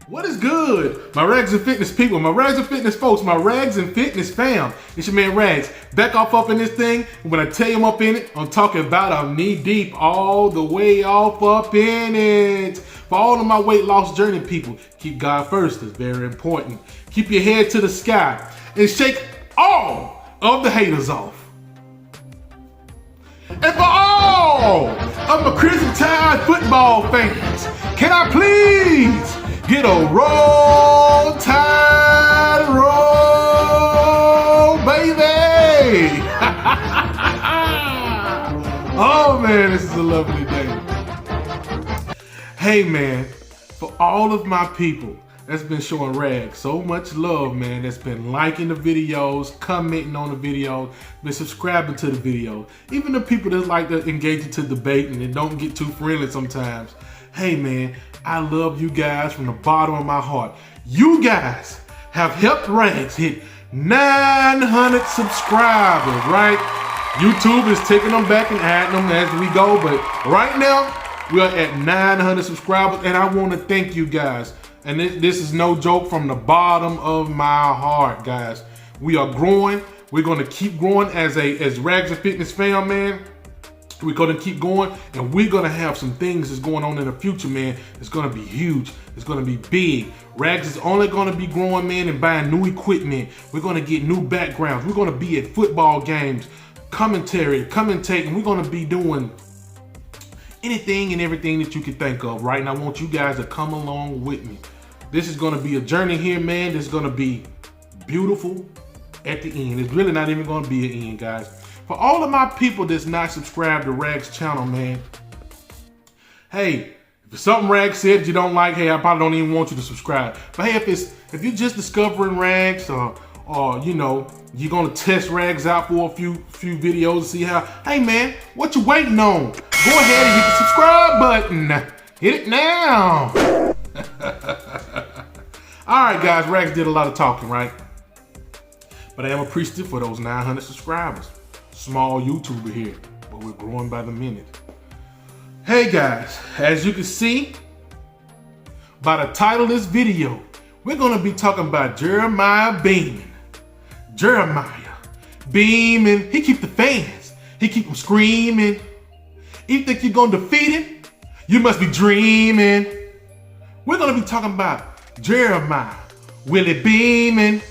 What is good, my Rags and Fitness people, my Rags and Fitness folks, my Rags and Fitness fam? It's your man Rags, back off up in this thing. And when I tell you I'm up in it, I'm talking about I'm knee deep all the way off up in it. For all of my weight loss journey people, keep God first, it's very important. Keep your head to the sky and shake all of the haters off. And for all of my Crimson Tide football fans, can I please get a roll, Tide, roll, baby! Oh man, this is a lovely day. Hey man, for all of my people that's been showing Rags so much love, man, that's been liking the videos, commenting on the videos, been subscribing to the video, even the people that like to engage into debate and don't get too friendly sometimes. Hey man, I love you guys from the bottom of my heart. You guys have helped Rags hit 900 subscribers, right? YouTube is taking them back and adding them as we go, but right now we are at 900 subscribers, and I want to thank you guys. And this is no joke, from the bottom of my heart, guys. We are growing. We're going to keep growing as Rags and Fitness fam, man. We're going to keep going, and we're going to have some things that's going on in the future, man. It's going to be huge. It's going to be big. Rags is only going to be growing, man, and buying new equipment. We're going to get new backgrounds. We're going to be at football games, commentating. We're going to be doing anything and everything that you can think of, right? And I want you guys to come along with me. This is going to be a journey here, man. This is going to be beautiful at the end. It's really not even going to be an end, guys. For all of my people that's not subscribed to Rags channel, man, hey, if it's something Rags said you don't like, hey, I probably don't even want you to subscribe. But hey, if you're just discovering Rags, or you know, you're gonna test Rags out for a few videos to see how, hey man, what you waiting on? Go ahead and hit the subscribe button. Hit it now. All right, guys, Rags did a lot of talking, right? But I am appreciative for those 900 subscribers. Small YouTuber here, but we're growing by the minute. Hey guys, as you can see by the title of this video, we're gonna be talking about Jeremiah Beaman. Jeremiah Beaman, he keep the fans, he keep them screaming. You think you're gonna defeat him? You must be dreaming. We're gonna be talking about Jeremiah Willie Beaman.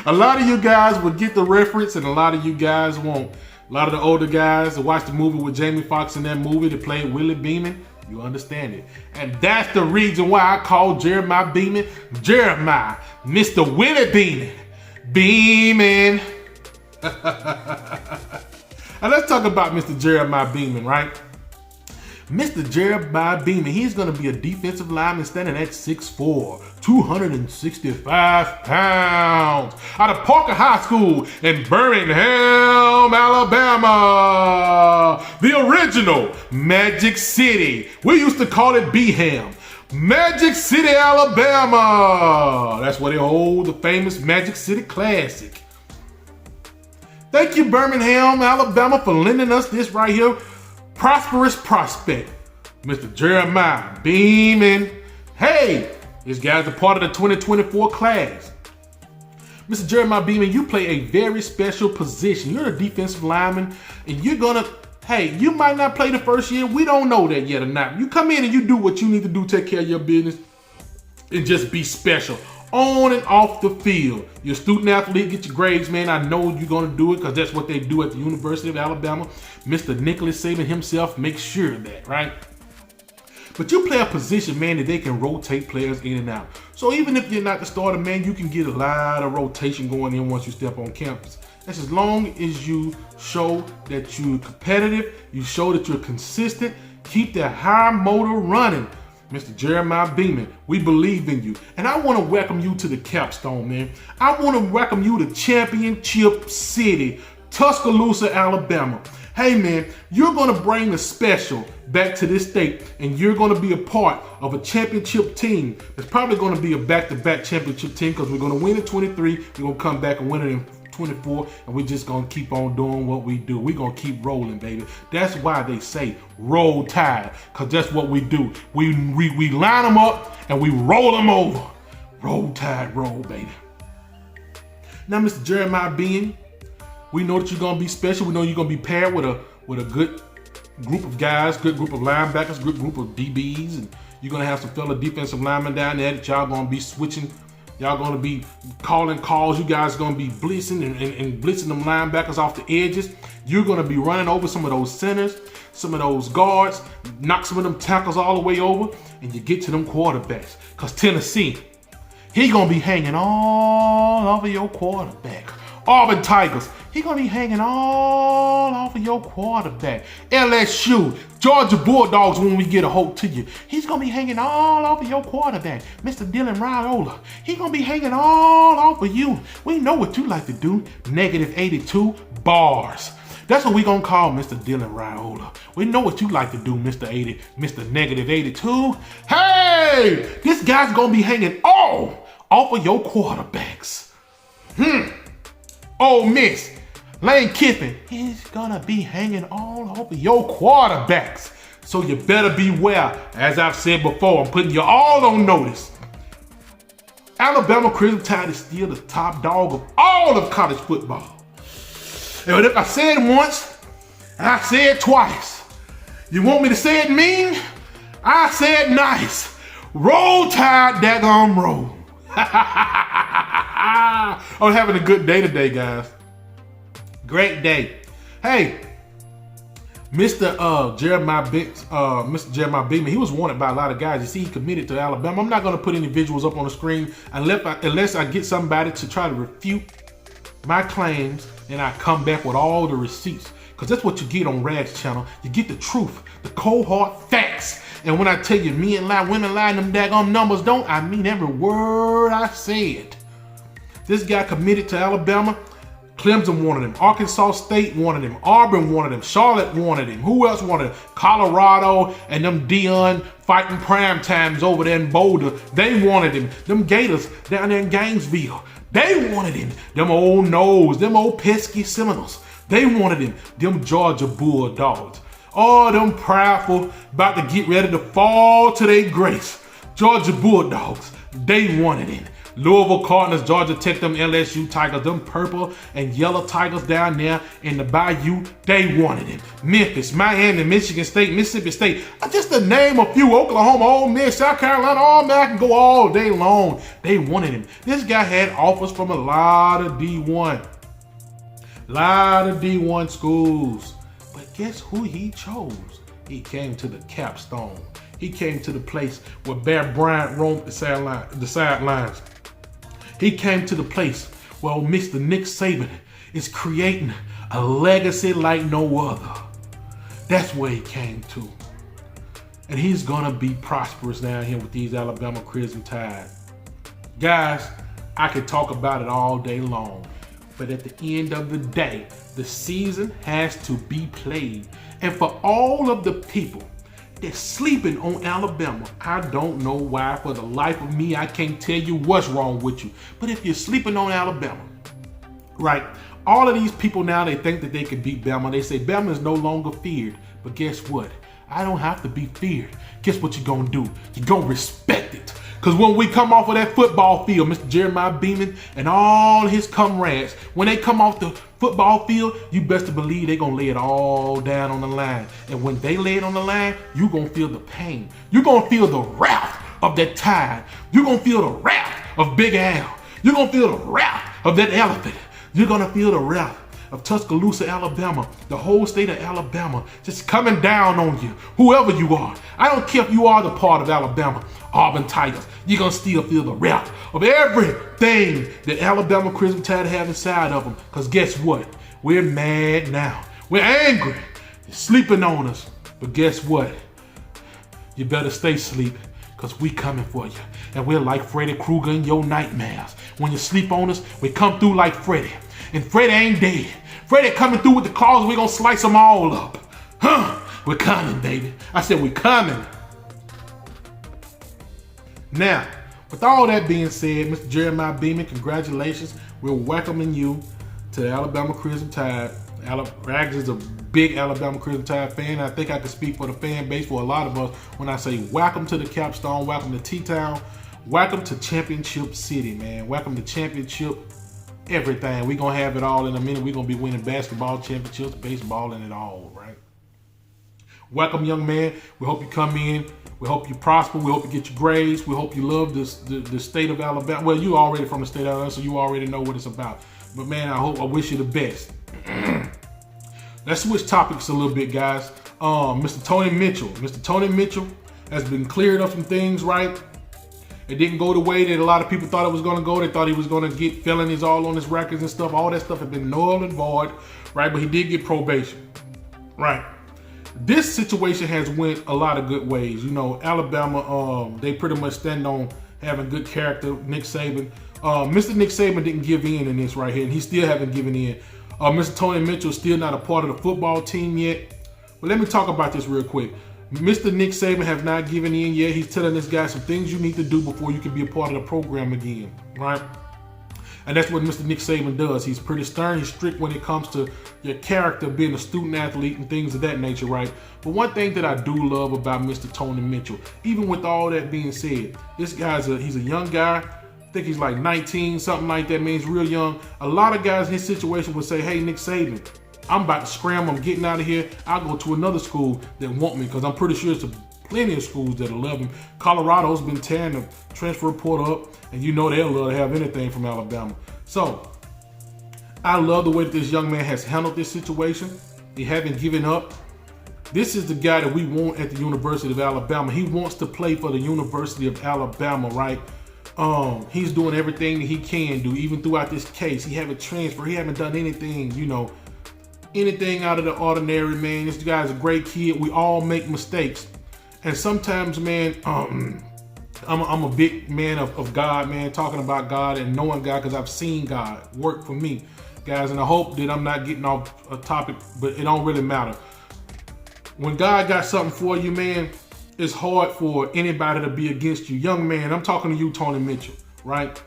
A lot of you guys will get the reference, and a lot of you guys won't. A lot of the older guys that watched the movie with Jamie Foxx in that movie that played Willie Beaman, you understand it. And that's the reason why I call Jeremiah Beaman Jeremiah, Mr. Willie Beaman. Now let's talk about Mr. Jeremiah Beaman, right? Mr. Jeremiah Beaman, he's going to be a defensive lineman standing at 6'4", 265 pounds, out of Parker High School in Birmingham, Alabama. The original Magic City. We used to call it Beaman. Magic City, Alabama. That's where they hold the famous Magic City Classic. Thank you, Birmingham, Alabama, for lending us this right here. Prosperous prospect, Mr. Jeremiah Beaman. Hey, this guy's a part of the 2024 class. Mr. Jeremiah Beaman, you play a very special position. You're a defensive lineman, and you're gonna, hey, you might not play the first year. We don't know that yet or not. You come in and you do what you need to do, take care of your business, and just be special. On and off the field. You're a student athlete, get your grades, man. I know you're going to do it because that's what they do at the University of Alabama. Mr. Nicholas Saban himself makes sure of that, right? But you play a position, man, that they can rotate players in and out. So even if you're not the starter, man, you can get a lot of rotation going in once you step on campus. That's as long as you show that you're competitive, you show that you're consistent, keep that high motor running. Mr. Jeremiah Beaman, we believe in you. And I want to welcome you to the capstone, man. I want to welcome you to Championship City, Tuscaloosa, Alabama. Hey, man, you're going to bring the special back to this state, and you're going to be a part of a championship team. It's probably going to be a back-to-back championship team because we're going to win in 23. We're going to come back and win it in 24, and we're just gonna keep on doing what we do. We're gonna keep rolling, baby. That's why they say roll tide, because that's what we do. We line them up and we roll them over. Roll tide, roll, baby. Now, Mr. Jeremiah Beaman, we know that you're gonna be special. We know you're gonna be paired with a good group of guys, good group of linebackers, good group of DBs, and you're gonna have some fellow defensive linemen down there that y'all gonna be switching. Y'all gonna be calling calls. You guys gonna be blitzing and blitzing them linebackers off the edges. You're gonna be running over some of those centers, some of those guards, knock some of them tackles all the way over, and you get to them quarterbacks. Cause Tennessee, he gonna be hanging all over your quarterback. Auburn Tigers, he gonna be hanging all over your quarterback. LSU, Georgia Bulldogs, when we get a hold to you, he's gonna be hanging all over your quarterback. Mr. Dylan Raiola, he gonna be hanging all over you. We know what you like to do, negative 82 bars. That's what we gonna call Mr. Dylan Raiola. We know what you like to do, Mr. Negative 82. Hey, this guy's gonna be hanging all off of your quarterbacks. Ole Miss, Lane Kiffin, he's gonna be hanging all over your quarterbacks. So you better beware. As I've said before, I'm putting you all on notice. Alabama Crimson Tide is still the top dog of all of college football. And if I said it once, I say it twice. You want me to say it mean? I say it nice. Roll Tide, daggone roll. I'm having a good day today, guys. Great day. Hey, Mr. Jeremiah Beaman, he was wanted by a lot of guys. You see, he committed to Alabama. I'm not going to put any visuals up on the screen unless I get somebody to try to refute my claims, and I come back with all the receipts. Because that's what you get on Rad's channel. You get the truth, the cold hard facts. And when I tell you men lie, women lie, and them daggone numbers don't, I mean every word I said. This guy committed to Alabama. Clemson wanted him. Arkansas State wanted him. Auburn wanted him. Charlotte wanted him. Who else wanted him? Colorado and them Deion fighting prime times over there in Boulder. They wanted him. Them Gators down there in Gainesville. They wanted him. Them old nose, them old pesky Seminoles. They wanted him. Them Georgia Bulldogs. Oh, them prideful, about to get ready to fall to their grace. Georgia Bulldogs, they wanted him. Louisville Cardinals, Georgia Tech, them LSU Tigers, them purple and yellow Tigers down there in the Bayou, they wanted him. Memphis, Miami, Michigan State, Mississippi State, just to name a few, Oklahoma, Ole Miss, South Carolina, all man, I can go all day long. They wanted him. This guy had offers from a lot of D1 schools. But guess who he chose? He came to the capstone. He came to the place where Bear Bryant roamed the sidelines. He came to the place where Mr. Nick Saban is creating a legacy like no other. That's where he came to. And he's gonna be prosperous down here with these Alabama Crimson Tide. Guys, I could talk about it all day long, but at the end of the day, the season has to be played. And for all of the people that's sleeping on Alabama, I don't know why. For the life of me, I can't tell you what's wrong with you. But if you're sleeping on Alabama, right? All of these people now, they think that they can beat Bama. They say Bama is no longer feared. But guess what? I don't have to be feared. Guess what you're gonna do? You're gonna respect it. Because when we come off of that football field, Mr. Jeremiah Beaman and all his comrades, when they come off the football field, you best to believe they're going to lay it all down on the line. And when they lay it on the line, you're going to feel the pain. You're going to feel the wrath of that Tide. You're going to feel the wrath of Big Al. You're going to feel the wrath of that elephant. You're going to feel the wrath of Tuscaloosa, Alabama, the whole state of Alabama, just coming down on you, whoever you are. I don't care if you are the part of Alabama, Auburn Tigers, you're going to still feel the wrath of everything that Alabama Crimson Tide have inside of them. Because guess what? We're mad now. We're angry. You're sleeping on us. But guess what? You better stay asleep, because we coming for you. And we're like Freddy Krueger in your nightmares. When you sleep on us, we come through like Freddy. And Freddy ain't dead. Freddy coming through with the claws, we're gonna slice them all up. We're coming, baby. I said we're coming. Now, with all that being said, Mr. Jeremiah Beaman, congratulations. We're welcoming you to to the Alabama Crimson Tide. Rags is a big Alabama Crimson Tide fan. I think I can speak for the fan base for a lot of us when I say welcome to the Capstone, welcome to T-Town, welcome to Championship City, man. Welcome to championship everything. We're going to have it all in a minute. We're going to be winning basketball championships, baseball, and it all, right? Welcome, young man. We hope you come in. We hope you prosper. We hope you get your grades. We hope you love the state of Alabama. Well, you already from the state of Alabama, so you already know what it's about. But, man, I wish you the best. Let's switch topics a little bit, guys. Mr. Tony Mitchell. Mr. Tony Mitchell has been cleared up some things, right? It didn't go the way that a lot of people thought it was going to go. They thought he was going to get felonies all on his records and stuff. All that stuff had been null and void, right? But he did get probation, right? This situation has went a lot of good ways. You know, Alabama, they pretty much stand on having good character. Nick Saban. Mr. Nick Saban didn't give in this right here, and he still haven't given in. Mr. Tony Mitchell is still not a part of the football team yet. But let me talk about this real quick. Mr. Nick Saban have not given in yet. He's telling this guy some things you need to do before you can be a part of the program again, right? And that's what Mr. Nick Saban does. He's pretty stern. He's strict when it comes to your character, being a student athlete and things of that nature, right? But one thing that I do love about Mr. Tony Mitchell, even with all that being said, this guy's he's a young guy. I think he's like 19, something like that, man. He's real young. A lot of guys in his situation would say, hey, Nick Saban, I'm about to scram. I'm getting out of here. I'll go to another school that want me, because I'm pretty sure there's plenty of schools that'll love him. Colorado's been tearing the transfer report up, and you know they'll love to have anything from Alabama. So I love the way that this young man has handled this situation. He haven't given up. This is the guy that we want at the University of Alabama. He wants to play for the University of Alabama, right? He's doing everything that he can do, even throughout this case. He haven't transferred. He haven't done anything, you know, anything out of the ordinary, man. This guy's a great kid. We all make mistakes. And sometimes, man, I'm a big man of God, man, talking about God and knowing God, because I've seen God work for me, guys. And I hope that I'm not getting off a topic, but it don't really matter. When God got something for you, man, it's hard for anybody to be against you. Young man, I'm talking to you, Tony Mitchell, right?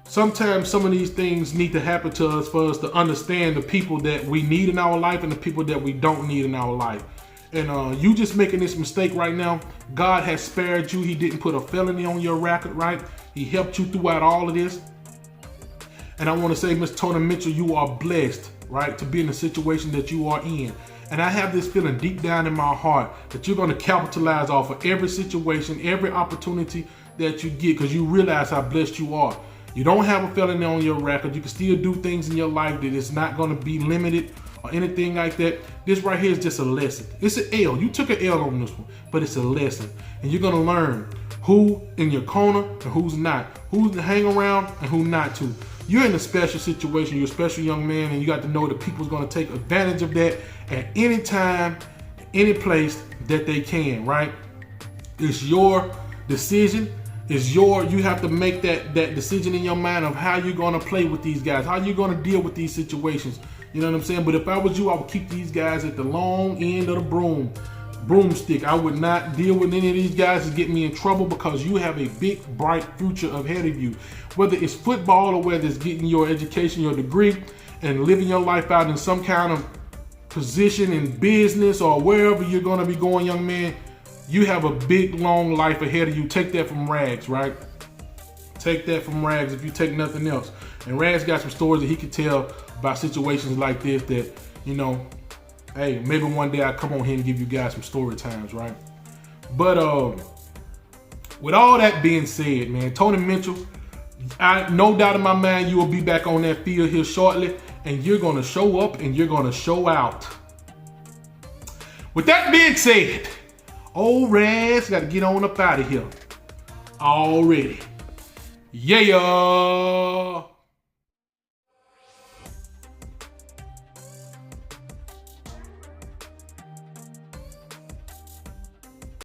Sometimes some of these things need to happen to us for us to understand the people that we need in our life and the people that we don't need in our life. And you just making this mistake right now, God has spared you. He didn't put a felony on your record, right? He helped you throughout all of this. And I want to say, Mr. Tony Mitchell, you are blessed, right, to be in the situation that you are in. And I have this feeling deep down in my heart that you're going to capitalize off of every situation, every opportunity that you get, because you realize how blessed you are. You don't have a felony on your record. You can still do things in your life that is not going to be limited or anything like that. This right here is just a lesson. It's an L. You took an L on this one, but it's a lesson. And you're going to learn who in your corner and who's not, who's to hang around and who not to. You're in a special situation. You're a special young man, and you got to know that people's going to take advantage of that at any time, any place that they can, right? It's your decision. You have to make that decision in your mind of how you're going to play with these guys, how you're going to deal with these situations. You know what I'm saying? But if I was you, I would keep these guys at the long end of the broomstick. I would not deal with any of these guys to get me in trouble, because you have a big, bright future ahead of you. Whether it's football or whether it's getting your education, your degree, and living your life out in some kind of position in business or wherever you're going to be going, young man, you have a big, long life ahead of you. Take that from Rags, right? Take that from Rags if you take nothing else. And Rags got some stories that he could tell about situations like this that, you know, hey, maybe one day I'll come on here and give you guys some story times, right? But with all that being said, man, Tony Mitchell, no doubt in my mind you will be back on that field here shortly, and you're going to show up and you're going to show out. With that being said, old Rags got to get on up out of here already. Yeah.